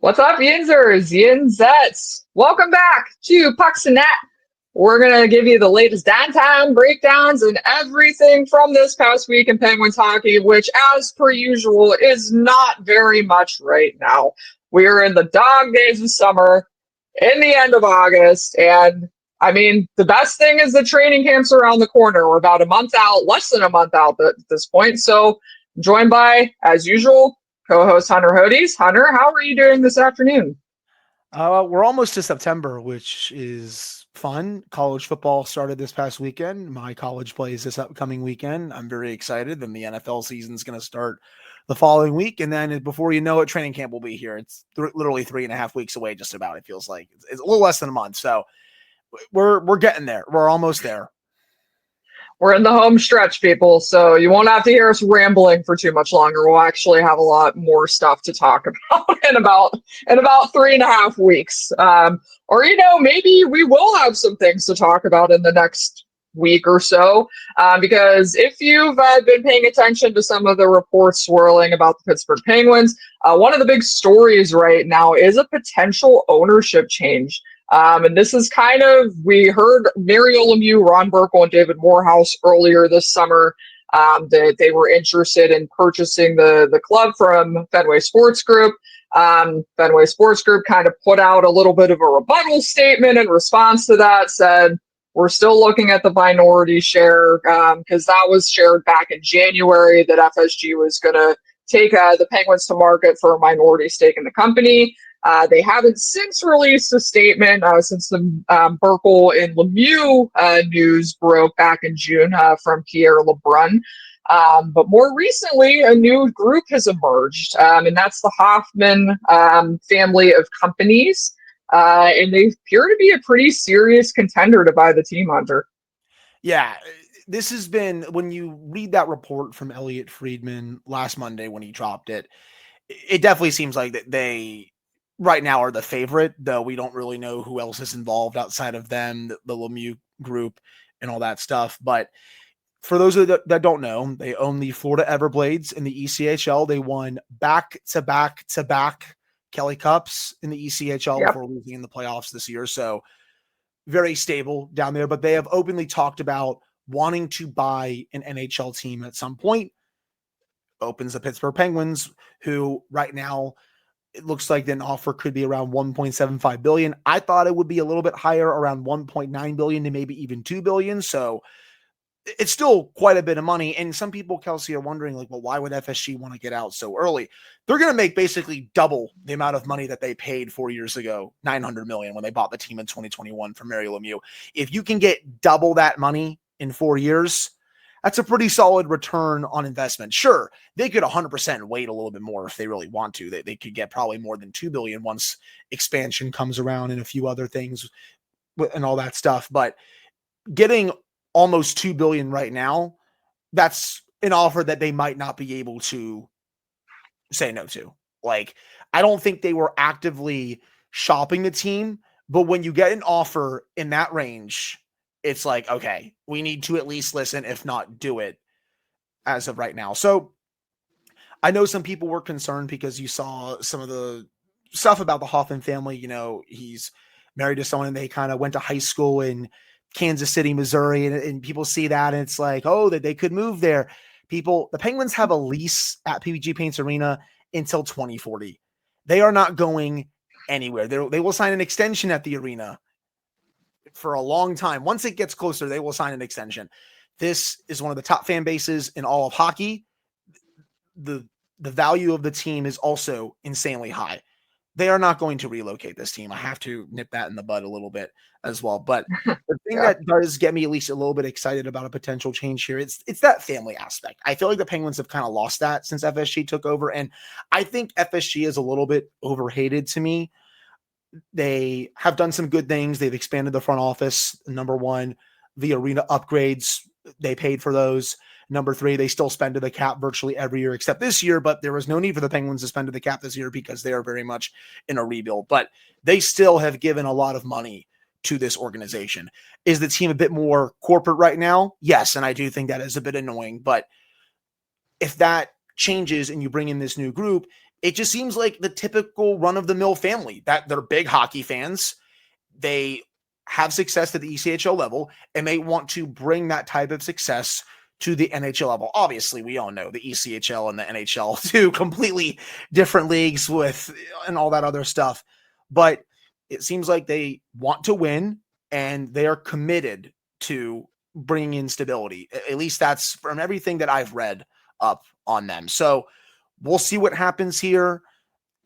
What's up, Yinzers, Yinzettes? Welcome back to Pucks and Net. We're going to give you the latest downtown breakdowns and everything from this past week in Penguins hockey, which, as per usual, is not very much right now. We are in the dog days of summer, in the end of August, and I mean, the best thing is the training camp's around the corner. We're about a month out, less than a month out at this point. So, joined by, as usual, co-host Hunter Hodes. Hunter, how are you doing this afternoon? We're almost to September, which is fun. College football started this past weekend. My college plays this upcoming weekend. I'm very excited. Then the NFL season is going to start the following week. And then before you know it, training camp will be here. It's literally 3.5 weeks away, just about. It feels like it's a little less than a month. So we're getting there. We're almost there. We're in the home stretch, people, so you won't have to hear us rambling for too much longer. We'll actually have a lot more stuff to talk about in about 3.5 weeks. Or maybe we will have some things to talk about in the next week or so. Because if you've been paying attention to some of the reports swirling about the Pittsburgh Penguins, one of the big stories right now is a potential ownership change. And this is we heard Mario Lemieux, Ron Burkle, and David Morehouse earlier this summer that they were interested in purchasing the club from Fenway Sports Group. Fenway Sports Group kind of put out a little bit of a rebuttal statement in response to that, said, we're still looking at the minority share because that was shared back in January that FSG was going to take the Penguins to market for a minority stake in the company. They haven't since released a statement since the Burkle and Lemieux news broke back in June from Pierre LeBrun. But more recently, a new group has emerged, and that's the Hoffmann Family of Companies. And they appear to be a pretty serious contender to buy the team, Hunter. Yeah, this has been, when you read that report from Elliot Friedman last Monday when he dropped it, it definitely seems like that they right now are the favorite, though we don't really know who else is involved outside of them, the Lemieux group and all that stuff. But for those that don't know, they own the Florida Everblades in the ECHL. They won back-to-back Kelly Cups in the ECHL Yep. before losing in the playoffs this year. So very stable down there, but they have openly talked about wanting to buy an NHL team at some point. Opens the Pittsburgh Penguins, who right now it looks like an offer could be around 1.75 billion. I thought it would be a little bit higher, around 1.9 billion to maybe even 2 billion. So it's still quite a bit of money. And some people, Kelsey, are wondering, like, well, why would FSG want to get out so early? They're going to make basically double the amount of money that they paid 4 years ago, 900 million, when they bought the team in 2021 from Mario Lemieux. If you can get double that money in 4 years, that's a pretty solid return on investment. Sure, they could 100% wait a little bit more if they really want to. They could get probably more than 2 billion once expansion comes around and a few other things and all that stuff. But getting almost 2 billion right now, that's an offer that they might not be able to say no to. Like, I don't think they were actively shopping the team, but when you get an offer in that range, it's like, okay, we need to at least listen, if not do it as of right now. So I know some people were concerned because you saw some of the stuff about the Hoffman family. He's married to someone and they kind of went to high school in Kansas City, Missouri, and people see that and it's like, oh, that they could move there. The Penguins have a lease at PPG Paints Arena until 2040. They are not going anywhere. They will sign an extension at the arena for a long time. Once it gets closer, they will sign an extension. This is one of the top fan bases in all of hockey. The value of the team is also insanely high. They are not going to relocate this team. I have to nip that in the bud a little bit as well. But the thing Yeah. that does get me at least a little bit excited about a potential change here, it's that family aspect. I feel like the Penguins have kind of lost that since FSG took over. And I think FSG is a little bit overhated to me. They have done some good things. They've expanded the front office. Number one, the arena upgrades, they paid for those. Number three, they still spend to the cap virtually every year except this year, but there was no need for the Penguins to spend to the cap this year because they are very much in a rebuild. But they still have given a lot of money to this organization. Is the team a bit more corporate right now? Yes, and I do think that is a bit annoying. But if that changes and you bring in this new group, it just seems like the typical run-of-the-mill family that they're big hockey fans. They have success at the ECHL level, and they want to bring that type of success to the NHL level. Obviously, we all know the ECHL and the NHL, two completely different leagues with and all that other stuff. But it seems like they want to win, and they are committed to bringing in stability. At least that's from everything that I've read up on them. So we'll see what happens here.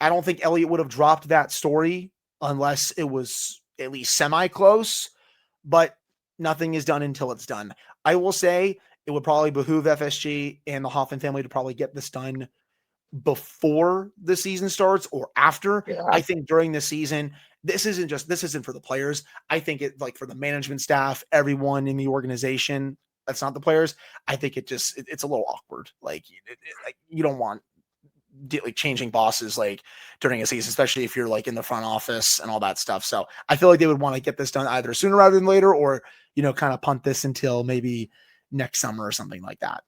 I don't think Elliott would have dropped that story unless it was at least semi-close, but nothing is done until it's done. I will say it would probably behoove FSG and the Hoffmann family to probably get this done before the season starts or after. Yeah. I think during the season, this isn't for the players. I think it like for the management staff, everyone in the organization, that's not the players. I think it's a little awkward. Like you don't want like changing bosses like during a season, especially if you're like in the front office and all that stuff. So I feel like they would want to get this done either sooner rather than later, or, kind of punt this until maybe next summer or something like that.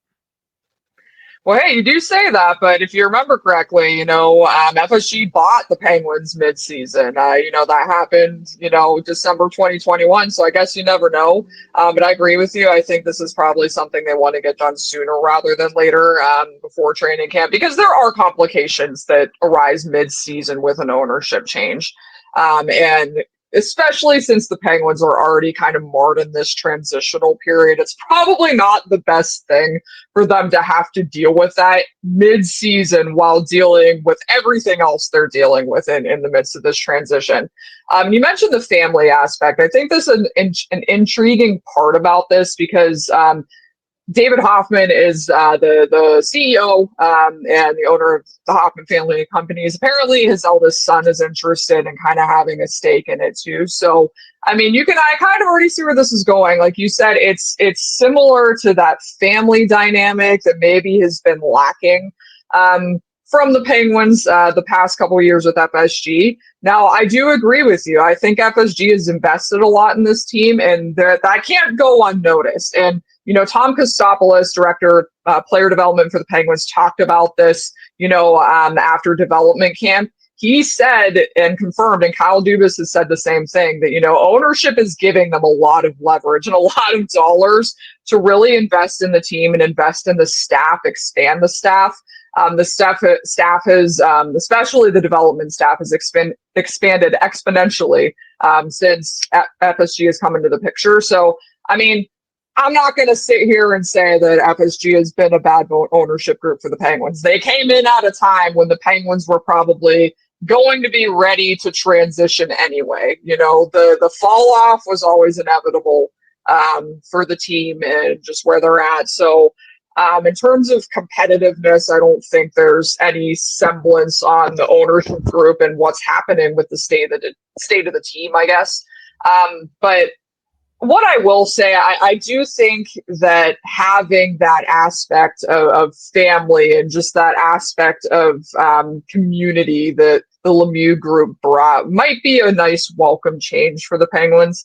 Well, hey, you do say that, but if you remember correctly, FSG bought the Penguins midseason. That happened, December 2021. So I guess you never know. But I agree with you. I think this is probably something they want to get done sooner rather than later, before training camp, because there are complications that arise mid-season with an ownership change. And especially since the Penguins are already kind of marred in this transitional period, it's probably not the best thing for them to have to deal with that mid-season while dealing with everything else they're dealing with in the midst of this transition. You mentioned the family aspect. I think this is an intriguing part about this because David Hoffmann is the CEO and the owner of the Hoffmann Family of Companies. Apparently, his eldest son is interested in kind of having a stake in it too. So, I kind of already see where this is going. Like you said, it's similar to that family dynamic that maybe has been lacking from the Penguins the past couple of years with FSG. Now, I do agree with you. I think FSG has invested a lot in this team, and that can't go unnoticed. And Tom Kostopoulos, director player development for the Penguins, talked about this, after development camp. He said and confirmed, and Kyle Dubas has said the same thing, that, ownership is giving them a lot of leverage and a lot of dollars to really invest in the team and invest in the staff, expand the staff. The staff has, especially the development staff, has expanded exponentially since FSG has come into the picture. So, I'm not going to sit here and say that FSG has been a bad ownership group for the Penguins. They came in at a time when the Penguins were probably going to be ready to transition anyway. The fall off was always inevitable for the team and just where they're at. So in terms of competitiveness, I don't think there's any semblance on the ownership group and what's happening with the state of the team, I guess. But what I will say, I do think that having that aspect of family and just that aspect of community that the Lemieux group brought might be a nice welcome change for the Penguins.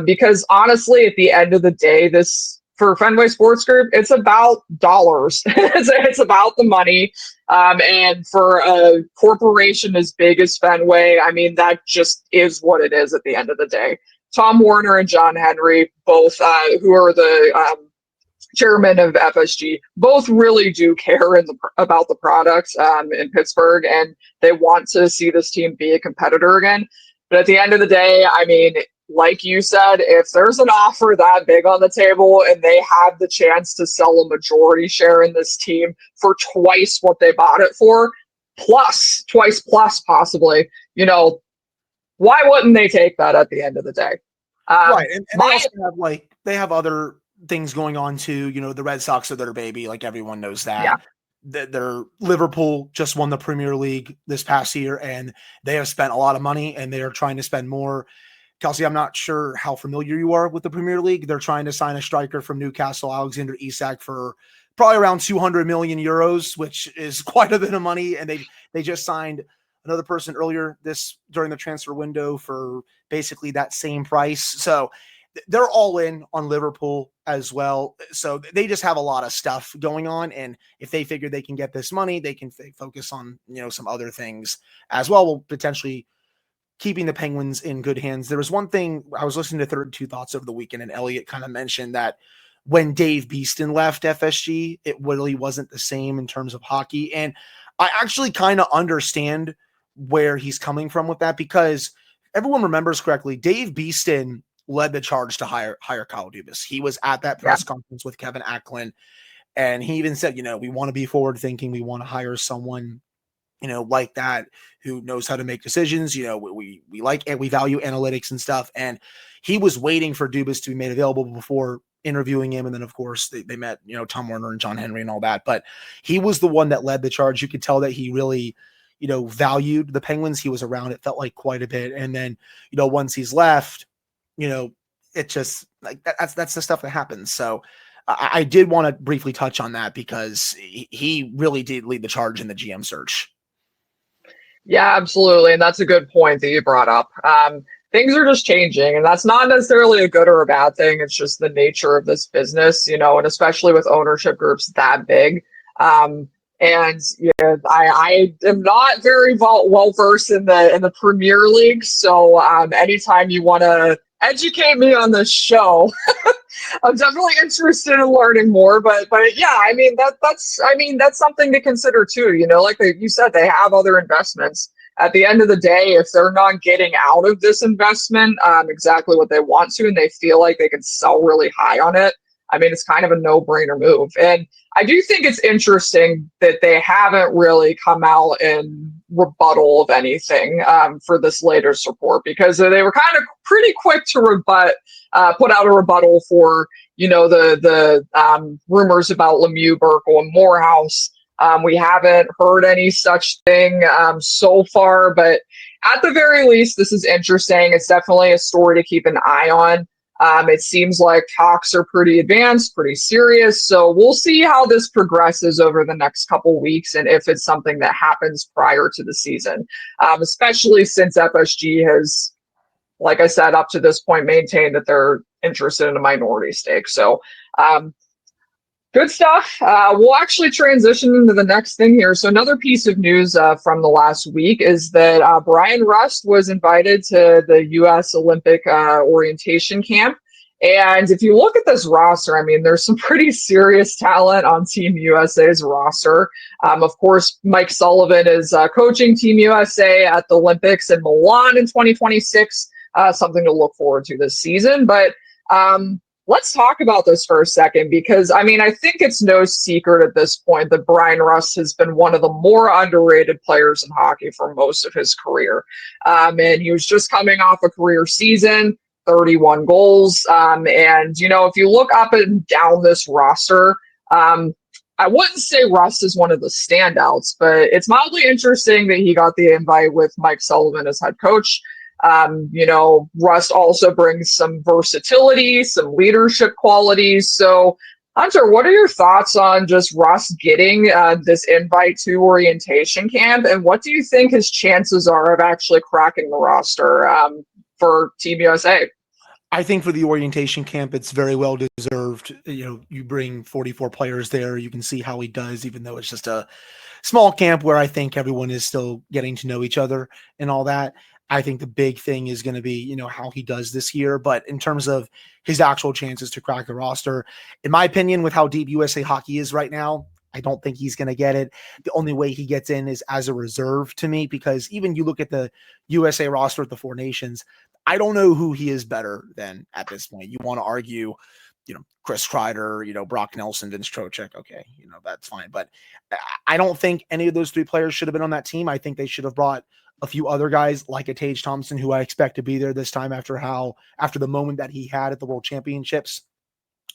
Because honestly, at the end of the day, for Fenway Sports Group, it's about dollars. It's about the money. And for a corporation as big as Fenway, that just is what it is at the end of the day. Tom Warner and John Henry, both who are the chairman of FSG, both really do care about the product in Pittsburgh, and they want to see this team be a competitor again. But at the end of the day, like you said, if there's an offer that big on the table and they have the chance to sell a majority share in this team for twice what they bought it for, twice plus possibly, why wouldn't they take that at the end of the day? Right. And they also have they have other things going on too. The Red Sox are their baby. Like everyone knows that. Yeah. Their Liverpool just won the Premier League this past year, and they have spent a lot of money, and they are trying to spend more. Kelsey, I'm not sure how familiar you are with the Premier League. They're trying to sign a striker from Newcastle, Alexander Isak, for probably around 200 million euros, which is quite a bit of money. And they just signed another person earlier during the transfer window for basically that same price. So they're all in on Liverpool as well. So they just have a lot of stuff going on. And if they figure they can get this money, they can focus on, some other things as well, potentially keeping the Penguins in good hands. There was one thing I was listening to 32 Thoughts over the weekend, and Elliot kind of mentioned that when Dave Beeston left FSG, it really wasn't the same in terms of hockey. And I actually kind of understand where he's coming from with that, because everyone remembers correctly, Dave Beeston led the charge to hire Kyle Dubas. He was at that press conference with Kevin Acklin, and he even said, we want to be forward thinking. We want to hire someone, like that, who knows how to make decisions. We like, and we value analytics and stuff. And he was waiting for Dubas to be made available before interviewing him. And then of course they met, Tom Werner and John Henry and all that, but he was the one that led the charge. You could tell that he really, valued the Penguins. He was around, it felt like, quite a bit. And then, once he's left, it just like that's the stuff that happens. So I did want to briefly touch on that, because he really did lead the charge in the GM search. Yeah, absolutely. And that's a good point that you brought up. Things are just changing, and that's not necessarily a good or a bad thing. It's just the nature of this business, and especially with ownership groups that big. And I am not very well versed in the Premier League. So anytime you want to educate me on this show, I'm definitely interested in learning more. But yeah, that's something to consider too. Like you said, they have other investments. At the end of the day, if they're not getting out of this investment exactly what they want to, and they feel like they can sell really high on it, it's kind of a no-brainer move. And I do think it's interesting that they haven't really come out in rebuttal of anything for this latest report, because they were kind of pretty quick to put out a rebuttal for, the rumors about Lemieux, Burkle, and Morehouse. We haven't heard any such thing so far, but at the very least, this is interesting. It's definitely a story to keep an eye on. It seems like talks are pretty advanced, pretty serious. So we'll see how this progresses over the next couple weeks, and if it's something that happens prior to the season, especially since FSG has, like I said, up to this point, maintained that they're interested in a minority stake. So good stuff. We'll actually transition into the next thing here. So another piece of news from the last week is that Bryan Rust was invited to the U.S. Olympic orientation camp. And if you look at this roster, there's some pretty serious talent on Team USA's roster. Of course, Mike Sullivan is coaching Team USA at the Olympics in Milan in 2026. Something to look forward to this season. But let's talk about this for a second, because I think it's no secret at this point that Bryan Rust has been one of the more underrated players in hockey for most of his career. And he was just coming off a career season, 31 goals. And, if you look up and down this roster, I wouldn't say Rust is one of the standouts, but it's mildly interesting that he got the invite with Mike Sullivan as head coach. Rust also brings some versatility, some leadership qualities. So, Hunter, what are your thoughts on just Rust getting this invite to orientation camp? And what do you think his chances are of actually cracking the roster for Team USA? I think for the orientation camp, it's very well deserved. You bring 44 players there. You can see how he does, even though it's just a small camp where I think everyone is still getting to know each other and all that. I think the big thing is going to be, how he does this year. But in terms of his actual chances to crack the roster, in my opinion, with how deep USA hockey is right now, I don't think he's going to get it. The only way he gets in is as a reserve to me, because even you look at the USA roster at the Four Nations, I don't know who he is better than at this point. You want to argue, Chris Kreider, Brock Nelson, Vince Trocheck. Okay, that's fine. But I don't think any of those three players should have been on that team. I think they should have brought a few other guys like a Tage Thompson, who I expect to be there this time after the moment that he had at the World Championships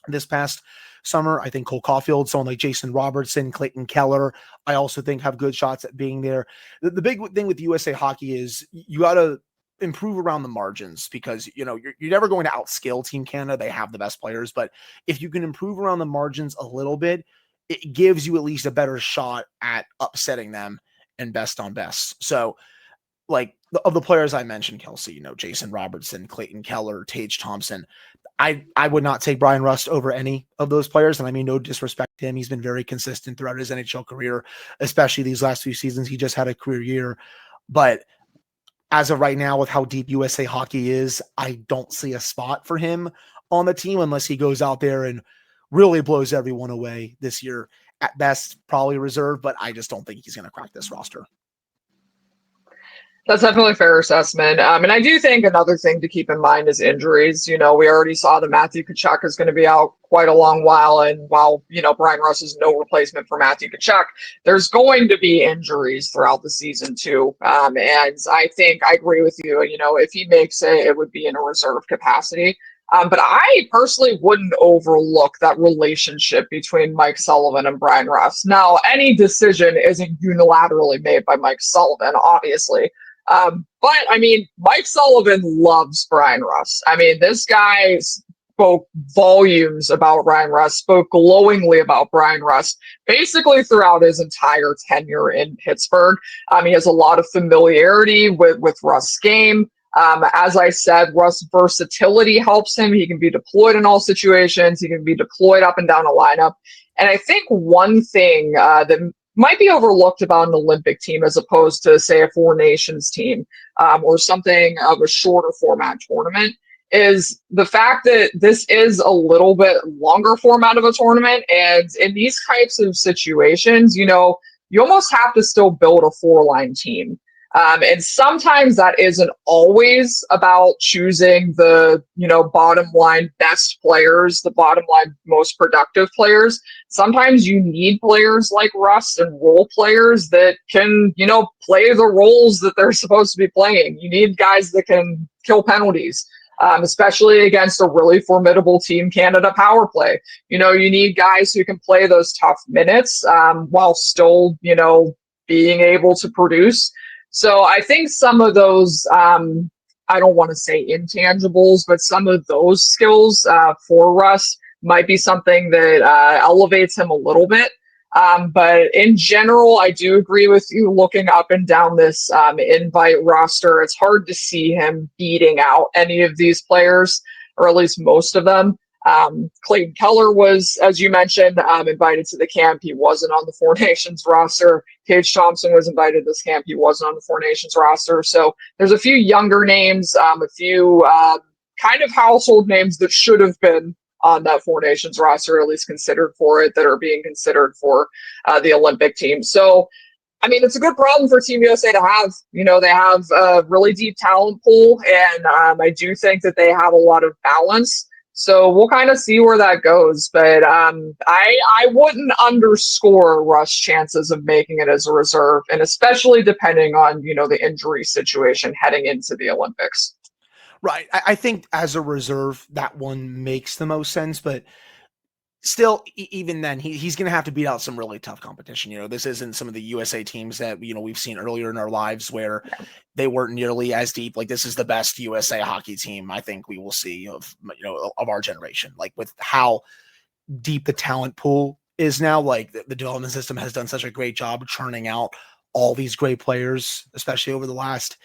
this past summer. I think Cole Caulfield, someone like Jason Robertson, Clayton Keller, I also think have good shots at being there. The big thing with USA hockey is you got to improve around the margins, because you're never going to outscale Team Canada. They have the best players, but if you can improve around the margins a little bit, it gives you at least a better shot at upsetting them and best on best. So, like, of the players I mentioned, Kelsey, Jason Robertson, Clayton Keller, Tage Thompson, I would not take Bryan Rust over any of those players. And I mean, no disrespect to him. He's been very consistent throughout his NHL career, especially these last few seasons. He just had a career year. But as of right now, with how deep USA hockey is, I don't see a spot for him on the team unless he goes out there and really blows everyone away this year. At best, probably reserve, but I just don't think he's going to crack this roster. That's definitely a fair assessment. And I do think another thing to keep in mind is injuries. We already saw that Matthew Tkachuk is going to be out quite a long while. And while, Bryan Rust is no replacement for Matthew Tkachuk, there's going to be injuries throughout the season too. And I think I agree with you. If he makes it, it would be in a reserve capacity. But I personally wouldn't overlook that relationship between Mike Sullivan and Bryan Rust. Now, any decision isn't unilaterally made by Mike Sullivan, obviously. But I mean, Mike Sullivan loves Bryan Rust. I mean, this guy spoke volumes about Bryan Rust, spoke glowingly about Bryan Rust, basically throughout his entire tenure in Pittsburgh. He has a lot of familiarity with Rust's game. As I said, Rust's versatility helps him. He can be deployed in all situations. He can be deployed up and down a lineup. And I think one thing that might be overlooked about an Olympic team as opposed to, say, a Four Nations team or something of a shorter format tournament is the fact that this is a little bit longer format of a tournament. And in these types of situations, you almost have to still build a four-line team. And sometimes that isn't always about choosing the, bottom line best players, the bottom line most productive players. Sometimes you need players like Rust and role players that can, play the roles that they're supposed to be playing. You need guys that can kill penalties, especially against a really formidable Team Canada power play. You need guys who can play those tough minutes while still, being able to produce. So I think some of those, I don't want to say intangibles, but some of those skills for Russ might be something that elevates him a little bit. But in general, I do agree with you looking up and down this invite roster. It's hard to see him beating out any of these players, or at least most of them. Clayton Keller was, as you mentioned, invited to the camp. He wasn't on the Four Nations roster. Tage Thompson was invited to this camp. He wasn't on the Four Nations roster. So there's a few younger names, a few kind of household names that should have been on that Four Nations roster, or at least considered for it, that are being considered for the Olympic team. So, I mean, it's a good problem for Team USA to have. They have a really deep talent pool, and I do think that they have a lot of balance. So we'll kind of see where that goes. But I wouldn't underscore Rust's chances of making it as a reserve, and especially depending on, the injury situation heading into the Olympics. Right. I think as a reserve, that one makes the most sense. But still, even then, he's going to have to beat out some really tough competition. This isn't some of the USA teams that, we've seen earlier in our lives where they weren't nearly as deep. Like, this is the best USA hockey team I think we will see of our generation, like with how deep the talent pool is now. Like, the development system has done such a great job churning out all these great players, especially over the last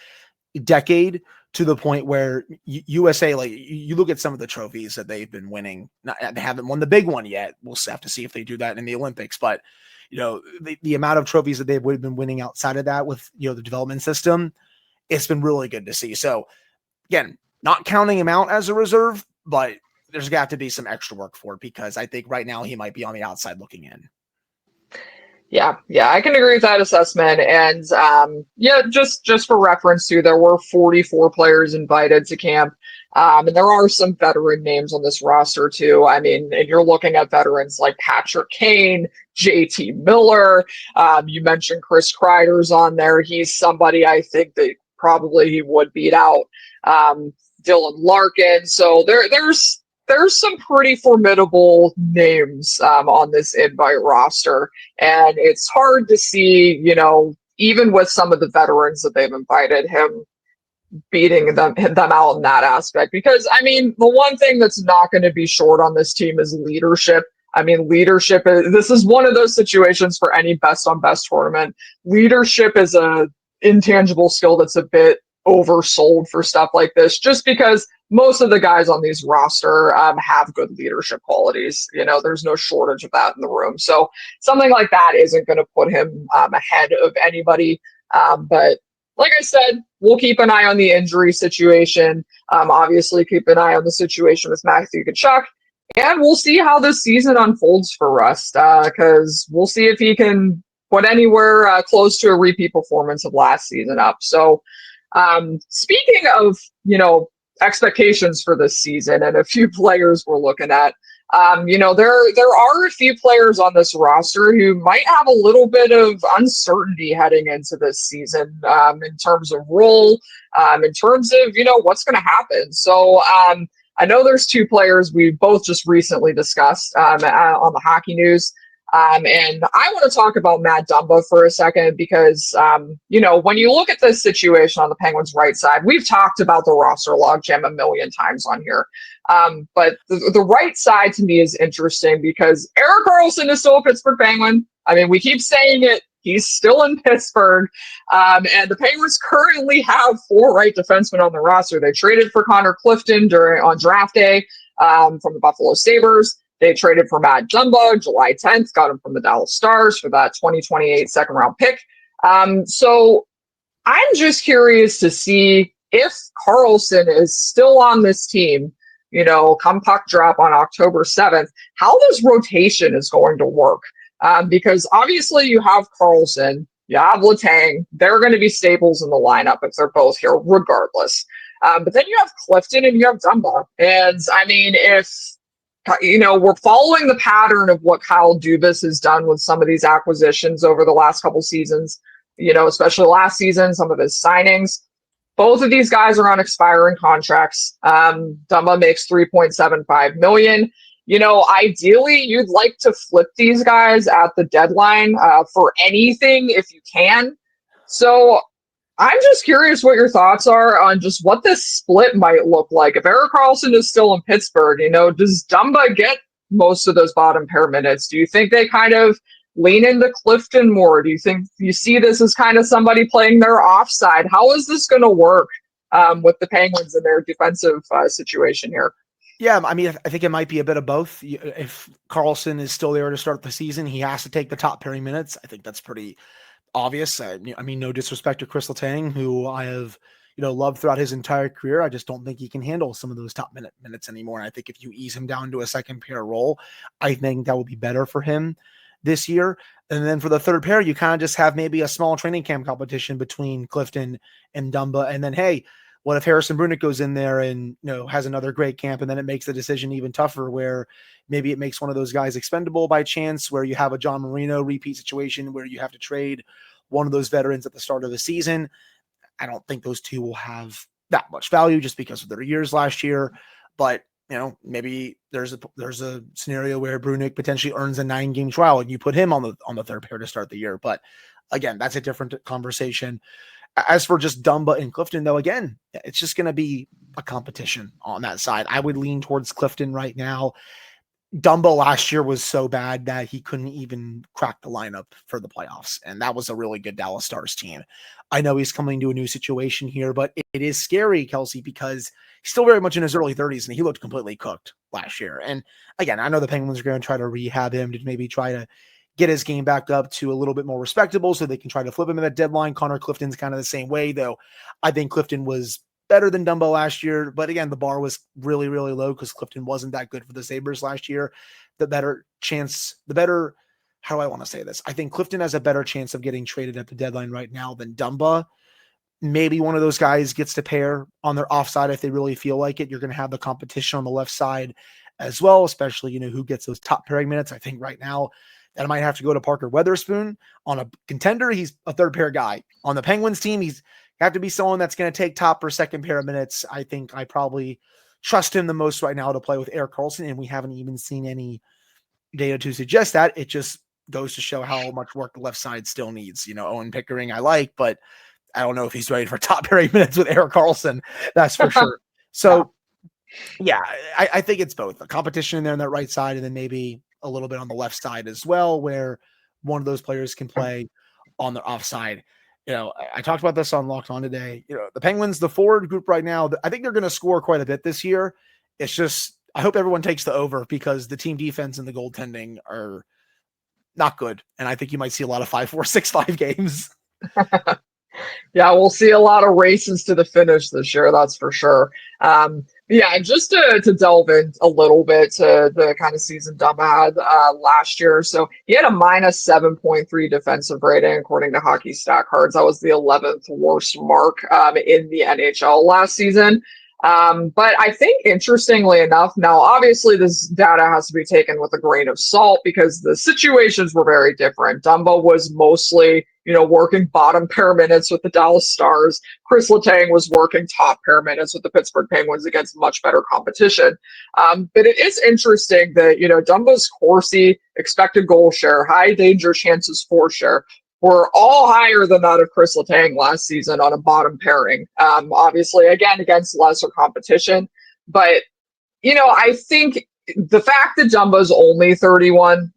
decade, to the point where USA, like, you look at some of the trophies that they've been winning. They haven't won the big one yet. We'll have to see if they do that in the Olympics. But, the amount of trophies that they've been winning outside of that with, the development system, it's been really good to see. So, again, not counting him out as a reserve, but there's got to be some extra work for it, because I think right now he might be on the outside looking in. Yeah, I can agree with that assessment. And just for reference too, there were 44 players invited to camp. And there are some veteran names on this roster too. I mean, and you're looking at veterans like Patrick Kane, JT Miller. You mentioned Chris Kreider's on there. He's somebody I think that probably he would beat out. Dylan Larkin. So there's some pretty formidable names on this invite roster. And it's hard to see, even with some of the veterans that they've invited, him beating them out in that aspect. Because, I mean, the one thing that's not going to be short on this team is leadership. I mean, this is one of those situations for any best on best tournament. Leadership is a intangible skill that's a bit oversold for stuff like this, just because most of the guys on these roster have good leadership qualities. There's no shortage of that in the room. So something like that isn't going to put him ahead of anybody. But like I said, we'll keep an eye on the injury situation. Obviously, keep an eye on the situation with Matthew Tkachuk. And we'll see how this season unfolds for Rust, because we'll see if he can put anywhere close to a repeat performance of last season up. So, speaking of, expectations for this season and a few players we're looking at, there are a few players on this roster who might have a little bit of uncertainty heading into this season, in terms of role, in terms of, what's going to happen. So, I know there's two players we both just recently discussed on the hockey news. And I want to talk about Matt Dumba for a second because, when you look at this situation on the Penguins' right side, we've talked about the roster logjam a million times on here. But the right side to me is interesting because Erik Karlsson is still a Pittsburgh Penguin. I mean, we keep saying it. He's still in Pittsburgh. And the Penguins currently have 4 right defensemen on the roster. They traded for Connor Clifton on draft day from the Buffalo Sabres. They traded for Matt Dumba July 10th, got him from the Dallas Stars for that 2028 second round pick. So I'm just curious to see if Karlsson is still on this team, come puck drop on October 7th, how this rotation is going to work. Because obviously you have Karlsson, you have Letang, they're going to be staples in the lineup if they're both here, regardless. But then you have Clifton and you have Dumba. And I mean, if we're following the pattern of what Kyle Dubas has done with some of these acquisitions over the last couple seasons, especially last season, some of his signings. Both of these guys are on expiring contracts. Dumba makes $3.75 million. Ideally, you'd like to flip these guys at the deadline for anything if you can. So I'm just curious what your thoughts are on just what this split might look like. If Erik Karlsson is still in Pittsburgh, does Dumba get most of those bottom pair minutes? Do you think they kind of lean into Clifton more? Do you think you see this as kind of somebody playing their offside? How is this going to work with the Penguins and their defensive situation here? Yeah, I mean, I think it might be a bit of both. If Karlsson is still there to start the season, he has to take the top pairing minutes. I think that's pretty obvious. I mean, no disrespect to Chris Letang, who I have, loved throughout his entire career. I just don't think he can handle some of those top minutes anymore. And I think if you ease him down to a second pair role, I think that would be better for him this year. And then for the third pair, you kind of just have maybe a small training camp competition between Clifton and Dumba. And then, hey, what if Harrison Brunick goes in there and has another great camp, and then it makes the decision even tougher, where maybe it makes one of those guys expendable by chance, where you have a John Marino repeat situation where you have to trade one of those veterans at the start of the season. I don't think those two will have that much value just because of their years last year, but maybe there's a scenario where Brunick potentially earns a 9-game trial and you put him on the third pair to start the year. But again, that's a different conversation. As for just Dumba and Clifton, though, again, it's just going to be a competition on that side. I would lean towards Clifton right now. Dumba last year was so bad that he couldn't even crack the lineup for the playoffs. And that was a really good Dallas Stars team. I know he's coming to a new situation here, but it is scary, Kelsey, because he's still very much in his early 30s and he looked completely cooked last year. And again, I know the Penguins are going to try to rehab him to maybe try to get his game back up to a little bit more respectable so they can try to flip him in that deadline. Connor Clifton's kind of the same way, though. I think Clifton was better than Dumba last year, but again, the bar was really, really low because Clifton wasn't that good for the Sabres last year. How do I want to say this? I think Clifton has a better chance of getting traded at the deadline right now than Dumba. Maybe one of those guys gets to pair on their offside if they really feel like it. You're going to have the competition on the left side as well, especially, who gets those top pairing minutes. I think right now that might have to go to Parker Weatherspoon. On a contender, he's a third pair guy. On the Penguins team, he's have to be someone that's going to take top or second pair of minutes. I think I probably trust him the most right now to play with Erik Karlsson, and we haven't even seen any data to suggest that. It just goes to show how much work the left side still needs. Owen Pickering I like, but I don't know if he's ready for top pairing minutes with Erik Karlsson. That's for sure. So, yeah, I think it's both. A competition in there on that right side, and then maybe a little bit on the left side as well, where one of those players can play on the offside. I talked about this on Locked On today. The Penguins, the forward group right now, I think they're going to score quite a bit this year. It's just, I hope everyone takes the over because the team defense and the goaltending are not good. And I think you might see a lot of 5-4, 6-5 games. Yeah, we'll see a lot of races to the finish this year, that's for sure. Yeah, just to delve in a little bit to the kind of season Dumba had last year. So he had a minus 7.3 defensive rating, according to Hockey Stat Cards. That was the 11th worst mark in the NHL last season. But I think, interestingly enough, now obviously this data has to be taken with a grain of salt because the situations were very different. Dumba was mostly, working bottom pair minutes with the Dallas Stars. Chris Letang was working top pair minutes with the Pittsburgh Penguins against much better competition. But it is interesting that, Dumba's Corsi expected goal share, high danger chances for share, were all higher than that of Chris Letang last season on a bottom pairing. Obviously, again, against lesser competition. But, I think the fact that Dumba's only 31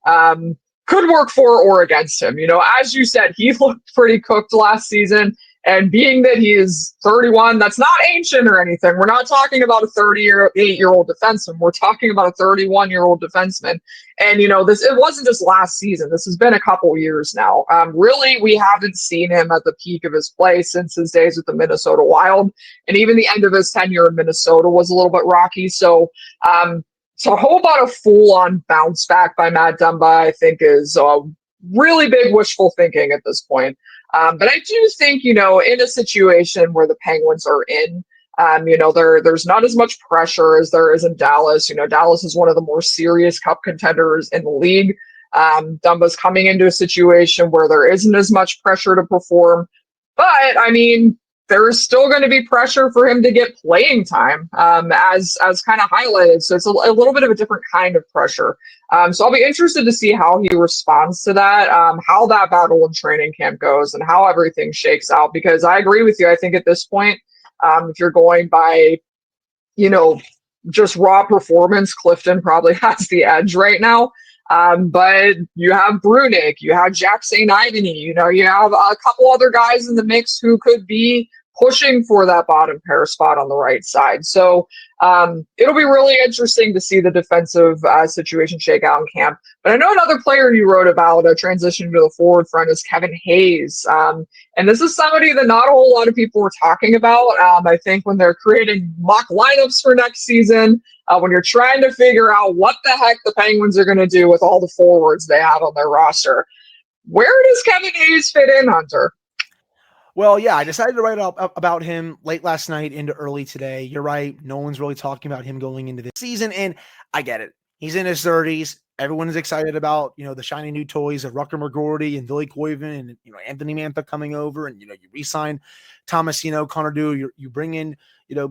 could work for or against him. As you said, he looked pretty cooked last season. And being that he is 31, that's not ancient or anything. We're not talking about a 38-year-old defenseman. We're talking about a 31-year-old defenseman. And, it wasn't just last season. This has been a couple years now. Really, we haven't seen him at the peak of his play since his days with the Minnesota Wild. And even the end of his tenure in Minnesota was a little bit rocky. So a whole lot of full-on bounce back by Matt Dumba, I think, is really big wishful thinking at this point. But I do think, in a situation where the Penguins are in, there's not as much pressure as there is in Dallas. Dallas is one of the more serious cup contenders in the league. Dumba's coming into a situation where there isn't as much pressure to perform. But, there's still going to be pressure for him to get playing time, as kind of highlighted. So it's a little bit of a different kind of pressure. So I'll be interested to see how he responds to that, how that battle in training camp goes, and how everything shakes out. Because I agree with you. I think at this point, if you're going by, just raw performance, Clifton probably has the edge right now. But you have Brunick, you have Jack St. Ivany, you have a couple other guys in the mix who could be pushing for that bottom pair spot on the right side. So it'll be really interesting to see the defensive situation shake out in camp. But I know another player you wrote about a transition to the forward front is Kevin Hayes. And this is somebody that not a whole lot of people were talking about. I think when they're creating mock lineups for next season, when you're trying to figure out what the heck the Penguins are going to do with all the forwards they have on their roster, where does Kevin Hayes fit in, Hunter? Well, yeah, I decided to write up about him late last night into early today. You're right. No one's really talking about him going into this season, and I get it. He's in his 30s. Everyone is excited about, the shiny new toys of Rucker McGroarty and Billy Koivu and, Anthony Mantha coming over, and, you re-sign Thomas, Connor Dewey, you bring in,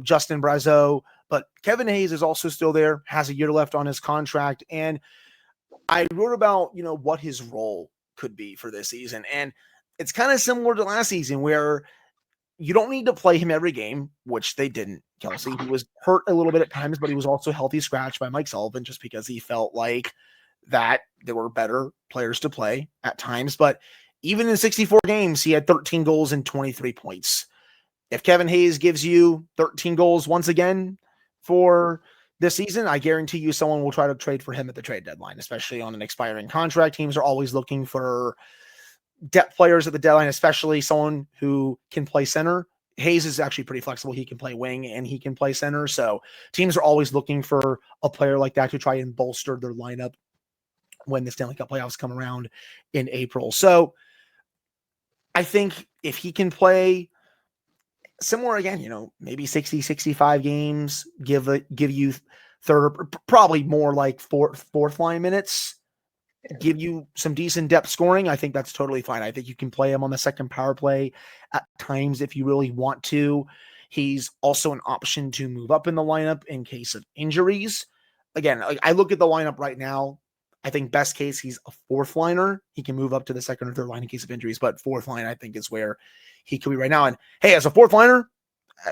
Justin Brazeau, but Kevin Hayes is also still there, has a year left on his contract, and I wrote about, what his role could be for this season, and it's kind of similar to last season where you don't need to play him every game, which they didn't, Kelsey. He was hurt a little bit at times, but he was also healthy scratched by Mike Sullivan just because he felt like that there were better players to play at times. But even in 64 games, he had 13 goals and 23 points. If Kevin Hayes gives you 13 goals once again for this season, I guarantee you someone will try to trade for him at the trade deadline, especially on an expiring contract. Teams are always looking for depth players at the deadline, especially someone who can play center. Hayes is actually pretty flexible. He can play wing and he can play center. So teams are always looking for a player like that to try and bolster their lineup when the Stanley Cup playoffs come around in April. So I think if he can play similar again, maybe 60, 65 games, give you third, probably more like fourth line minutes, give you some decent depth scoring, I think that's totally fine. I think you can play him on the second power play at times if you really want to. He's also an option to move up in the lineup in case of injuries. Again, I look at the lineup right now. I think best case, he's a fourth liner. He can move up to the second or third line in case of injuries, but fourth line, I think, is where he could be right now. And hey, as a fourth liner,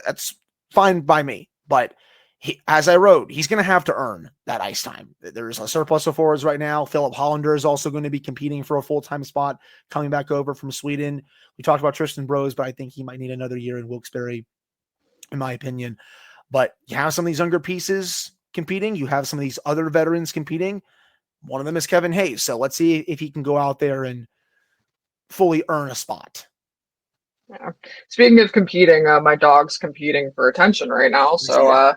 that's fine by me. But as I wrote, he's going to have to earn that ice time. There's a surplus of forwards right now. Philip Hollander is also going to be competing for a full-time spot coming back over from Sweden. We talked about Tristan Brose, but I think he might need another year in Wilkes-Barre, in my opinion. But you have some of these younger pieces competing. You have some of these other veterans competing. One of them is Kevin Hayes. So let's see if he can go out there and fully earn a spot. Yeah. Speaking of competing, my dog's competing for attention right now, so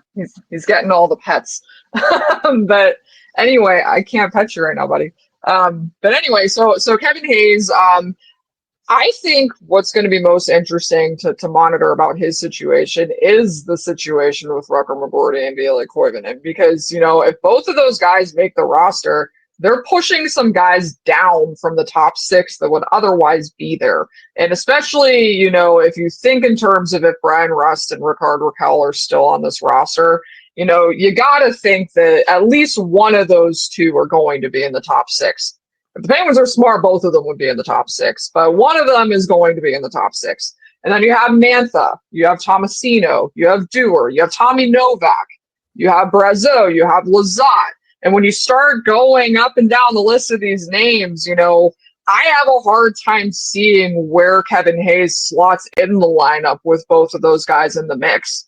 he's getting all the pets. But anyway, I can't pet you right now, buddy. But anyway, so Kevin Hayes, I think what's going to be most interesting to monitor about his situation is the situation with Rucker McGroarty and Ville Koivunen, because if both of those guys make the roster, they're pushing some guys down from the top 6 that would otherwise be there. And especially, if you think in terms of if Bryan Rust and Rickard Rakell are still on this roster, you got to think that at least one of those two are going to be in the top 6. If the Penguins are smart, both of them would be in the top 6, but one of them is going to be in the top 6. And then you have Mantha, you have Tomasino, you have Dewar, you have Tommy Novak, you have Brazeau, you have Lizotte. And when you start going up and down the list of these names, I have a hard time seeing where Kevin Hayes slots in the lineup with both of those guys in the mix.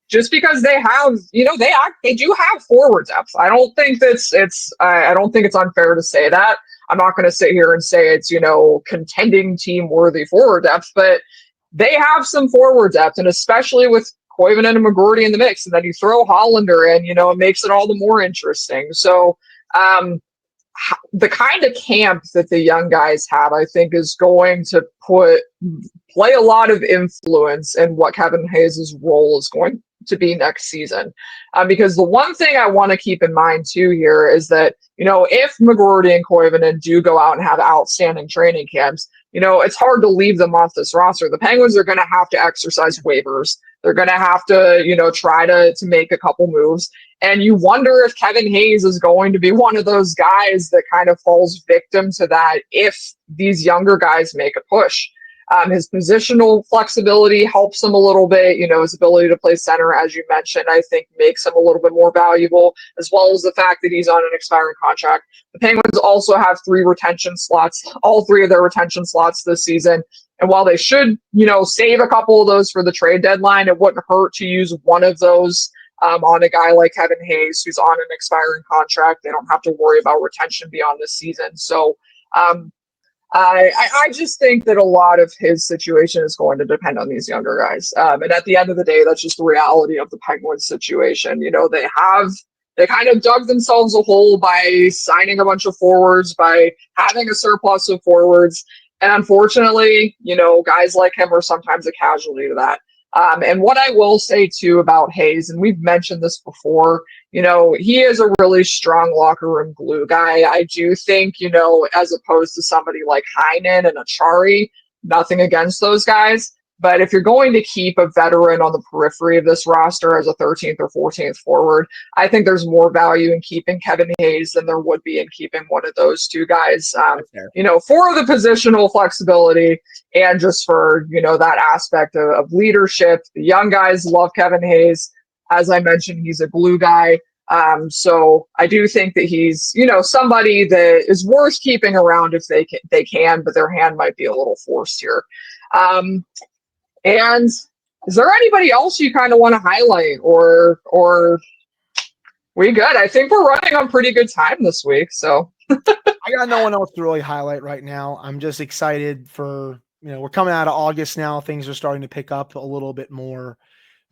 Just because they have, they do have forward depth. I don't think I don't think it's unfair to say that. I'm not going to sit here and say it's, contending team worthy forward depth, but they have some forward depth, and especially with Koivunen and McGroarty in the mix, and then you throw Hollander in, it makes it all the more interesting. So the kind of camp that the young guys have, I think, is going to play a lot of influence in what Kevin Hayes' role is going to be next season. Because the one thing I want to keep in mind too here is that, if McGroarty and Koivunen do go out and have outstanding training camps, it's hard to leave them off this roster. The Penguins are going to have to exercise waivers. They're going to have to, try to make a couple moves. And you wonder if Kevin Hayes is going to be one of those guys that kind of falls victim to that if these younger guys make a push. His positional flexibility helps him a little bit. His ability to play center, as you mentioned, I think makes him a little bit more valuable, as well as the fact that he's on an expiring contract. The Penguins also have 3 retention slots, all 3 of their retention slots this season. And while they should, save a couple of those for the trade deadline, it wouldn't hurt to use one of those on a guy like Kevin Hayes, who's on an expiring contract. They don't have to worry about retention beyond this season. So, I just think that a lot of his situation is going to depend on these younger guys. And at the end of the day, that's just the reality of the Penguins situation. They kind of dug themselves a hole by signing a bunch of forwards, by having a surplus of forwards. And unfortunately, guys like him are sometimes a casualty to that. And what I will say too about Hayes, and we've mentioned this before, he is a really strong locker room glue guy. I do think, as opposed to somebody like Heinen and Achari, nothing against those guys. But if you're going to keep a veteran on the periphery of this roster as a 13th or 14th forward, I think there's more value in keeping Kevin Hayes than there would be in keeping one of those two guys, for the positional flexibility and just for, that aspect of leadership. The young guys love Kevin Hayes. As I mentioned, he's a glue guy. So I do think that he's, somebody that is worth keeping around if they can, but their hand might be a little forced here. And is there anybody else you kind of want to highlight, or we good? I think we're running on pretty good time this week. So I got no one else to really highlight right now. I'm just excited for, we're coming out of August now. Things are starting to pick up a little bit more,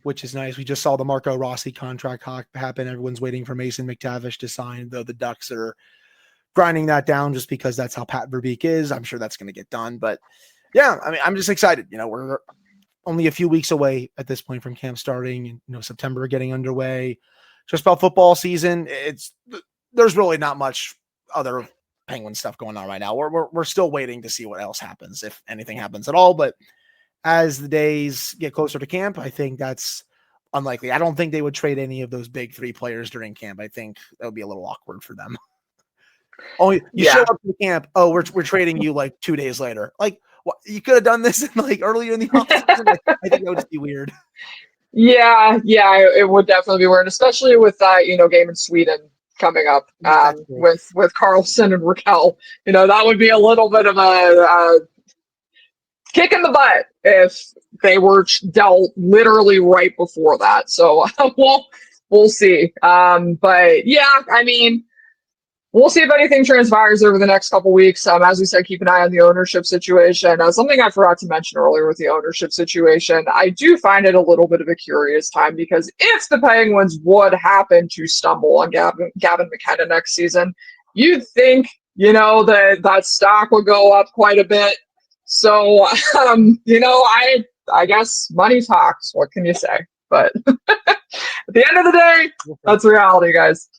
which is nice. We just saw the Marco Rossi contract happen. Everyone's waiting for Mason McTavish to sign, though the Ducks are grinding that down just because that's how Pat Verbeek is. I'm sure that's going to get done. But yeah, I mean, I'm just excited. We're only a few weeks away at this point from camp starting, and September getting underway. Just about football season. There's really not much other Penguin stuff going on right now. We're still waiting to see what else happens, if anything happens at all. But as the days get closer to camp, I think that's unlikely. I don't think they would trade any of those big 3 players during camp. I think that would be a little awkward for them. Only you show up to camp. Oh, we're trading you like 2 days later. Like, what, you could have done this earlier in the offseason. I think that would just be weird. Yeah, it would definitely be weird, especially with that, game in Sweden coming up, That's true. with Carlson and Raquel. That would be a little bit of a kick in the butt if they were dealt literally right before that. So we'll see. But yeah, I mean, we'll see if anything transpires over the next couple weeks. As we said, keep an eye on the ownership situation. Something I forgot to mention earlier with the ownership situation, I do find it a little bit of a curious time because if the Penguins would happen to stumble on Gavin McKenna next season, you'd think, that stock would go up quite a bit. So, I guess money talks. What can you say? But at the end of the day, that's reality, guys.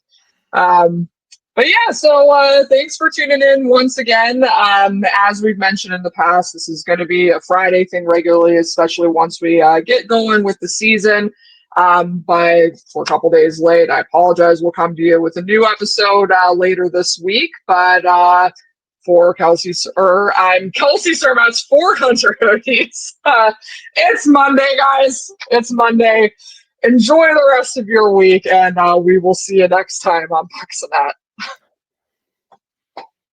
But yeah, so thanks for tuning in once again. As we've mentioned in the past, this is going to be a Friday thing regularly, especially once we get going with the season. But for a couple days late, I apologize. We'll come to you with a new episode later this week. But I'm Kelsey Sermats for Hunter Hoodies. It's Monday, guys. It's Monday. Enjoy the rest of your week, and we will see you next time on Bucks and That.